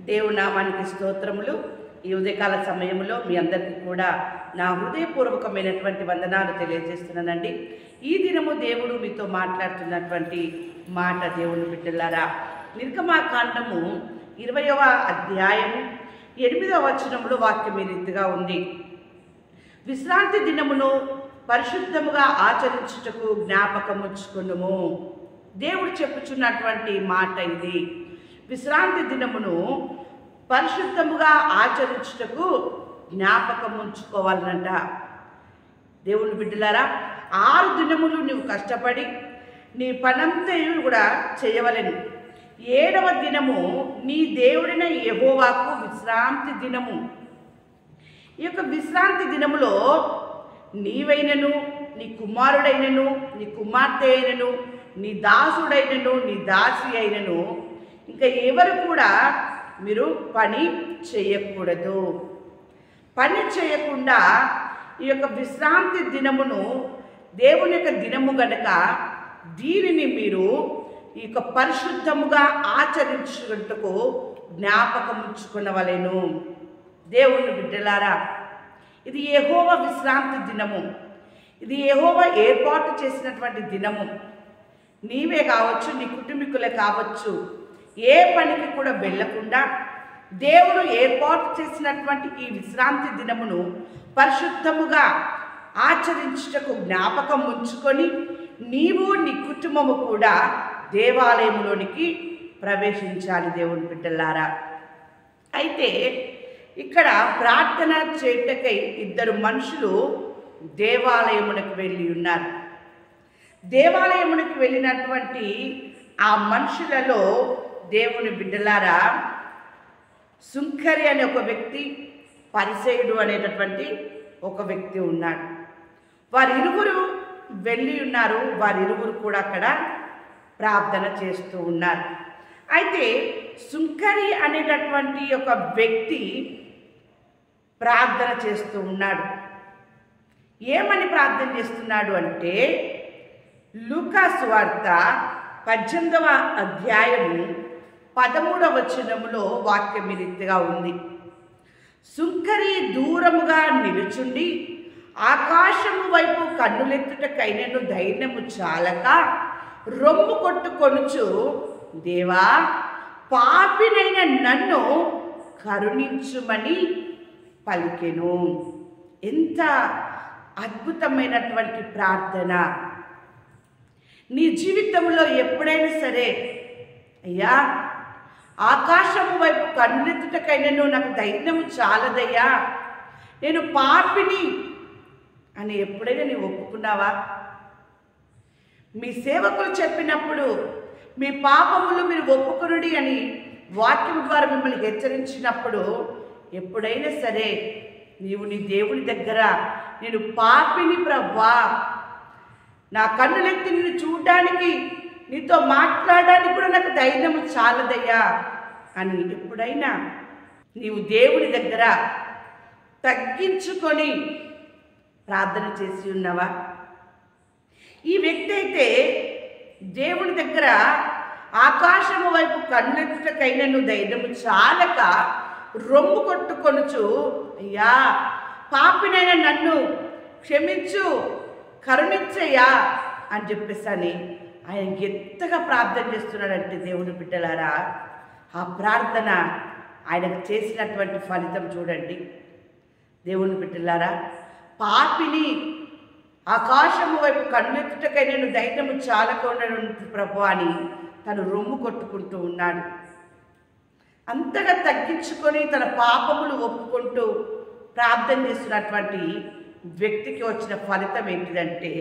దేవుని నామానికి స్తోత్రములు. ఈ ఉదయకాల సమయంలో మీ అందరికీ కూడా నా హృదయపూర్వకమైనటువంటి వందనాలు తెలియజేస్తున్నానండి. ఈ దినము దేవుడు మీతో మాట్లాడుతున్నటువంటి మాట, దేవుని బిడ్డలారా, నిర్గమాకాండము 20వ అధ్యాయము 8వ వచనంలో వాక్యం ఈ రీతిగా ఉంది. విశ్రాంతి దినమును పరిశుద్ధముగా ఆచరించుటకు జ్ఞాపకముంచుకొనుము. దేవుడు చెప్పుచున్నటువంటి మాట ఇది. విశ్రాంతి దినమును పరిశుద్ధముగా ఆచరించుటకు జ్ఞాపకం ఉంచుకోవాలనంట. దేవుని బిడ్డలారా, 6 దినములు నువ్వు కష్టపడి నీ పనంతా కూడా చేయవలెను. 7వ దినము నీ దేవుడైన యెహోవాకు విశ్రాంతి దినము. ఈ యొక్క విశ్రాంతి దినములో నీవైనను, నీ కుమారుడైనను, నీ కుమార్తె అయినను, నీ దాసుడైనను, నీ దాసి అయినను, ఇంకా ఎవరు కూడా మీరు పని చేయకూడదు. పని చేయకుండా ఈ యొక్క విశ్రాంతి దినమును దేవుని యొక్క దినము గనక దీనిని మీరు ఈ యొక్క పరిశుద్ధముగా ఆచరించుటకు జ్ఞాపకం ఉంచుకునవలెను. దేవుని బిడ్డలారా, ఇది యెహోవా విశ్రాంతి దినము. ఇది యెహోవా ఏర్పాటు చేసినటువంటి దినము. నీవే కావచ్చు, నీ కుటుంబీకులే కావచ్చు, ఏ పనికి కూడా వెళ్ళకుండా దేవుడు ఏర్పాటు చేసినటువంటి ఈ విశ్రాంతి దినమును పరిశుద్ధముగా ఆచరించుటకు జ్ఞాపకం ఉంచుకొని నీవు నీ కుటుంబము కూడా దేవాలయంలోనికి ప్రవేశించాలి. దేవుని బిడ్డలారా, అయితే ఇక్కడ ప్రార్థన చేయుటకై 2 మనుషులు దేవాలయమునకు వెళ్ళి ఉన్నారు. దేవాలయమునకు వెళ్ళినటువంటి ఆ మనుషులలో దేవుని బిడ్డలారా, సుంకరి అనే ఒక వ్యక్తి, పరిసయుడు అనేటటువంటి ఒక వ్యక్తి ఉన్నాడు. వారిరువురు వెళ్ళి ఉన్నారు. వారిరువురు కూడా అక్కడ ప్రార్థన చేస్తూ ఉన్నారు. అయితే సుంకరి అనేటటువంటి ఒక వ్యక్తి ప్రార్థన చేస్తూ ఉన్నాడు. ఏమని ప్రార్థన చేస్తున్నాడు అంటే, లూకా సువార్త 18వ అధ్యాయము 13వ వచనములో వాక్యం ఈ రీతిగా ఉంది. సుంకరి దూరముగా నిలుచుండి ఆకాశము వైపు కన్నులెత్తుటకైనను ధైర్యము చాలక రొమ్ము కొట్టుకొనుచు, దేవా, పాపినైన నన్ను కరుణించుమని పలికెను. ఎంత అద్భుతమైనటువంటి ప్రార్థన! నీ జీవితంలో ఎప్పుడైనా సరే, అయ్యా, ఆకాశము వైపు కన్నులెత్తుటకైనను నాకు ధైర్యము చాలదయ్యా, నేను పాపిని అని ఎప్పుడైనా నీవు ఒప్పుకున్నావా? మీ సేవకులు చెప్పినప్పుడు మీ పాపములు మీరు ఒప్పుకొనుడి అని వాక్యం ద్వారా మిమ్మల్ని హెచ్చరించినప్పుడు ఎప్పుడైనా సరే నీవు నీ దేవుని దగ్గర, నేను పాపిని ప్రభువా, నా కన్నులెత్తి నిన్ను చూడడానికి, నీతో మాట్లాడడానికి కూడా నాకు ధైర్యం చాలదయ్యా అని ఎప్పుడైనా నీవు దేవుని దగ్గర తగ్గించుకొని ప్రార్థన చేసి ఉన్నావా? ఈ వ్యక్తి అయితే దేవుని దగ్గర ఆకాశము వైపు కన్నులెత్తుటకైనను ధైర్యము చాలక రొమ్ము కొట్టుకొనుచు, అయ్యా, పాపినైన నన్ను క్షమించు, కరుణించయ్యా అని చెప్పేసి అని ఆయన ఎంతగా ప్రార్థన చేస్తున్నాడంటే, దేవుని బిడ్డలారా, ఆ ప్రార్థన ఆయనకు చేసినటువంటి ఫలితం చూడండి. దేవుని బిడ్డలారా, పాపిని ఆకాశము వైపు కన్నెత్తుటకై నేను ధైర్యము చాలక ఉండను ప్రభు అని తను రొమ్ము కొట్టుకుంటూ ఉన్నాడు. అంతగా తగ్గించుకొని తన పాపములు ఒప్పుకుంటూ ప్రార్థన చేస్తున్నటువంటి వ్యక్తికి వచ్చిన ఫలితం ఏంటిదంటే,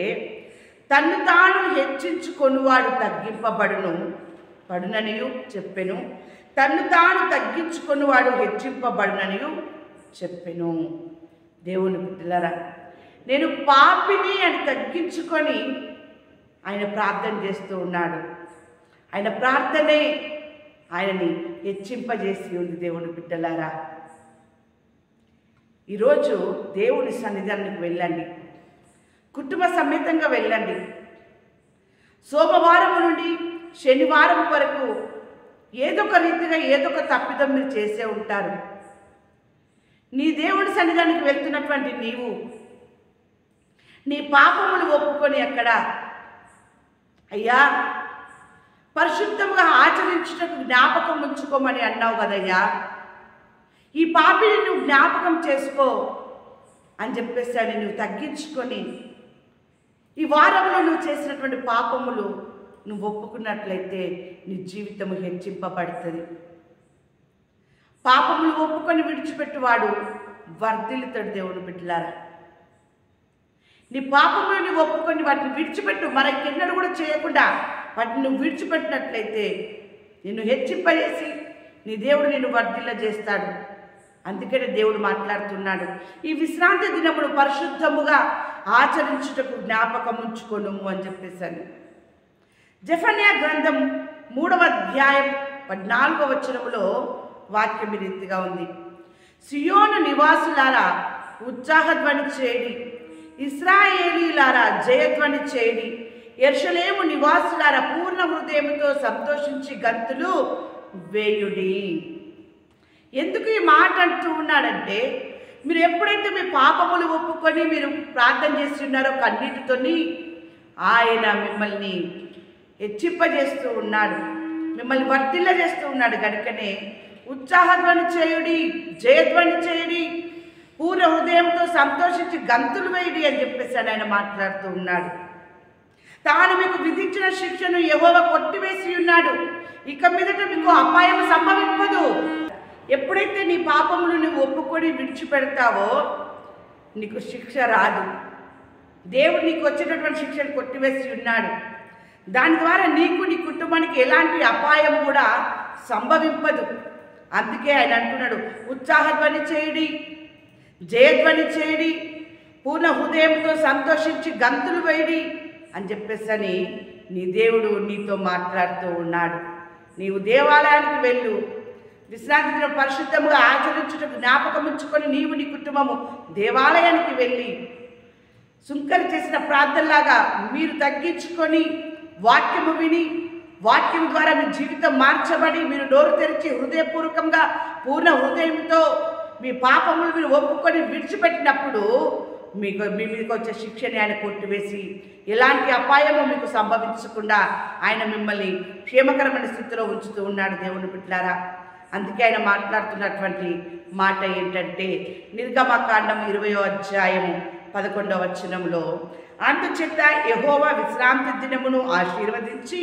తన్ను తాను హెచ్చించుకొనువాడు తగ్గింపబడుననియు చెప్పెను, తన్ను తాను తగ్గించుకొనువాడు హెచ్చింపబడుననియు చెప్పెను. దేవుని బిడ్డలారా, నేను పాపిని అని తగ్గించుకొని ఆయన ప్రార్థన చేస్తూ ఉన్నాడు. ఆయన ప్రార్థనే ఆయనని హెచ్చింపజేసి ఉంది. దేవుని బిడ్డలారా, ఈరోజు దేవుని సన్నిధానానికి వెళ్ళండి, కుటుంబ సమేతంగా వెళ్ళండి. సోమవారం నుండి శనివారం వరకు ఏదో ఒక రీతిగా ఏదో ఒక తప్పిదం మీరు చేసే ఉంటారు. నీ దేవుడి సన్నిధానికి వెళ్తున్నటువంటి నీవు నీ పాపములు ఒప్పుకొని అక్కడ అయ్యా పరిశుద్ధంగా ఆచరించుటకు జ్ఞాపకం ఉంచుకోమని అన్నావు కదయ్యా, ఈ పాపిని నువ్వు జ్ఞాపకం చేసుకో అని చెప్పేసి అని నువ్వు తగ్గించుకొని ఈ వారంలో నువ్వు చేసినటువంటి పాపములు నువ్వు ఒప్పుకున్నట్లయితే నీ జీవితము హెచ్చింపబడుతుంది. పాపములు ఒప్పుకొని విడిచిపెట్టువాడు వర్ధిల్లుతాడు. దేవుని బిడ్డలారా, నీ పాపములు నువ్వు ఒప్పుకొని వాటిని విడిచిపెట్టు, మరెన్నడూ కూడా చేయకుండా వాటిని నువ్వు విడిచిపెట్టినట్లయితే నిన్ను హెచ్చింపజేసి నీ దేవుడు నిన్ను వర్ధిల్ల చేస్తాడు. అందుకనే దేవుడు మాట్లాడుతున్నాడు, ఈ విశ్రాంతి దినమును పరిశుద్ధముగా ఆచరించుటకు జ్ఞాపకం ఉంచుకొనుము అని చెప్పేశాను. జెఫన్యా గ్రంథం 3వ అధ్యాయం 14వ వచనములో వాక్యం ఈ రీతిగా ఉంది. సియోను నివాసులారా ఉత్సాహధ్వని చేయండి, ఇశ్రాయేలీలారా జయధ్వని చేయండి, యెరూషలేము నివాసులారా పూర్ణ హృదయముతో సంతోషించి గంతులు వేయుడి. ఎందుకు ఈ మాట అంటూ ఉన్నాడంటే, మీరు ఎప్పుడైతే మీ పాపములు ఒప్పుకొని మీరు ప్రార్థన చేసి ఉన్నారో కన్నీటితోని ఆయన మిమ్మల్ని హెచ్చింపజేస్తూ ఉన్నాడు, మిమ్మల్ని వర్ధిల్ల చేస్తూ ఉన్నాడు. కనుకనే ఉత్సాహధ్వని చేయుడి, జయధ్వని చేయుడి, పూర్ణ హృదయంతో సంతోషించి గంతులు వేయుడి అని చెప్పేసి ఆయన మాట్లాడుతూ ఉన్నాడు. తాను మీకు విధించిన శిక్షను యెహోవా కొట్టివేసి ఉన్నాడు, ఇక మీదట మీకు అపాయం సంభవింపదు. ఎప్పుడైతే నీ పాపములు నువ్వు ఒప్పుకొని విడిచిపెడతావో నీకు శిక్ష రాదు. దేవుడు నీకు వచ్చేటటువంటి శిక్షను కొట్టివేసి ఉన్నాడు. దాని ద్వారా నీకు నీ కుటుంబానికి ఎలాంటి అపాయం కూడా సంభవింపదు. అందుకే ఆయన అంటున్నాడు, ఉత్సాహధ్వని చేయుడి, జయధ్వని చేయుడి, పూర్ణ హృదయంతో సంతోషించి గంతులు వేయుడి అని చెప్పేసి నీ దేవుడు నీతో మాట్లాడుతూ ఉన్నాడు. నీవు దేవాలయానికి వెళ్ళు, విశ్రాంతి దినం పరిశుద్ధంగా ఆచరించుటకు జ్ఞాపకం ఉంచుకొని నీవు నీ కుటుంబము దేవాలయానికి వెళ్ళి సుంకరి చేసిన ప్రార్థనలాగా మీరు తగ్గించుకొని వాక్యము విని వాక్యం ద్వారా మీ జీవితం మార్చబడి మీరు నోరు తెరిచి హృదయపూర్వకంగా పూర్ణ హృదయంతో మీ పాపములు మీరు ఒప్పుకొని విడిచిపెట్టినప్పుడు మీ మీదకి వచ్చే శిక్షని ఆయన కొట్టివేసి ఎలాంటి అపాయము మీకు సంభవించకుండా ఆయన మిమ్మల్ని క్షేమకరమైన స్థితిలో ఉంచుతూ ఉన్నాడు. దేవుని బిడ్డలారా, అందుకే ఆయన మాట్లాడుతున్నటువంటి మాట ఏంటంటే, నిర్గమకాండం 20వ అధ్యాయము 11వ వచనంలో, అందుచేత యెహోవా విశ్రాంతి దినమును ఆశీర్వదించి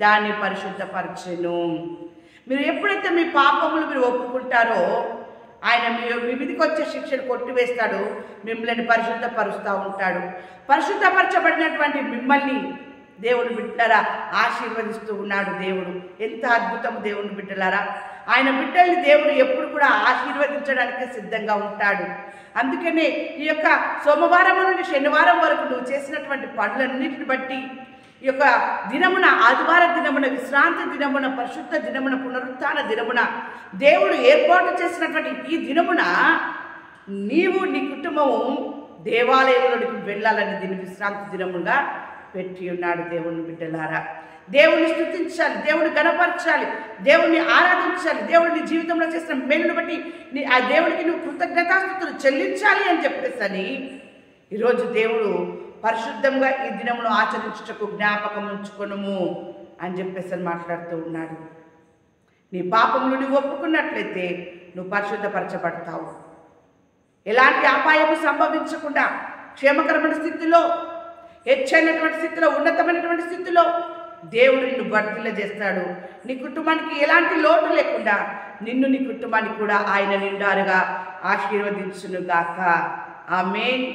దాన్ని పరిశుద్ధపరచెను. మీరు ఎప్పుడైతే మీ పాపములు మీరు ఒప్పుకుంటారో ఆయన మీ మీదికి వచ్చే శిక్షను కొట్టివేస్తాడు, మిమ్మల్ని పరిశుద్ధపరుస్తూ ఉంటాడు. పరిశుద్ధపరచబడినటువంటి మిమ్మల్ని దేవుని బిడ్డలారా ఆశీర్వదిస్తూ ఉన్నాడు. దేవుడు ఎంత అద్భుతం! దేవుని బిడ్డలారా, ఆయన బిడ్డల్ని దేవుడు ఎప్పుడు కూడా ఆశీర్వదించడానికి సిద్ధంగా ఉంటాడు. అందుకనే ఈ యొక్క సోమవారం నుండి శనివారం వరకు నువ్వు చేసినటువంటి పనులన్నింటిని బట్టి ఈ యొక్క దినమున, ఆదివార దినమున, విశ్రాంతి దినమున, పరిశుద్ధ దినమున, పునరుత్థాన దినమున, దేవుడు ఏర్పాటు చేసినటువంటి ఈ దినమున నీవు నీ కుటుంబము దేవాలయంలోనికి వెళ్ళాలని దీన్ని విశ్రాంతి దినముగా పెట్టి ఉన్నాడు. దేవుని బిడ్డలారా, దేవుని స్తుతించాలి, దేవుని గణపరచాలి, దేవుని ఆరాధించాలి, దేవుని జీవితంలో చేసిన మేలును బట్టి ఆ దేవుడికి నువ్వు కృతజ్ఞతాస్తుతులు చెల్లించాలి అని చెప్పేసి ఈరోజు దేవుడు పరిశుద్ధంగా ఈ దినమును ఆచరించుటకు జ్ఞాపకం ఉంచుకొనుము అని చెప్పేసి మాట్లాడుతూ ఉన్నాడు. నీ పాపములు నువ్వు ఒప్పుకున్నట్లయితే నువ్వు పరిశుద్ధపరచబడతావు. ఎలాంటి అపాయము సంభవించకుండా క్షేమకరమైన స్థితిలో, హెచ్చైనటువంటి స్థితిలో, ఉన్నతమైనటువంటి స్థితిలో దేవుడు నిన్ను వర్ధిల్ల చేస్తాడు. నీ కుటుంబానికి ఎలాంటి లోటు లేకుండా నిన్ను నీ కుటుంబానికి కూడా ఆయన నిండారుగా ఆశీర్వదించును గాక. ఆమేన్.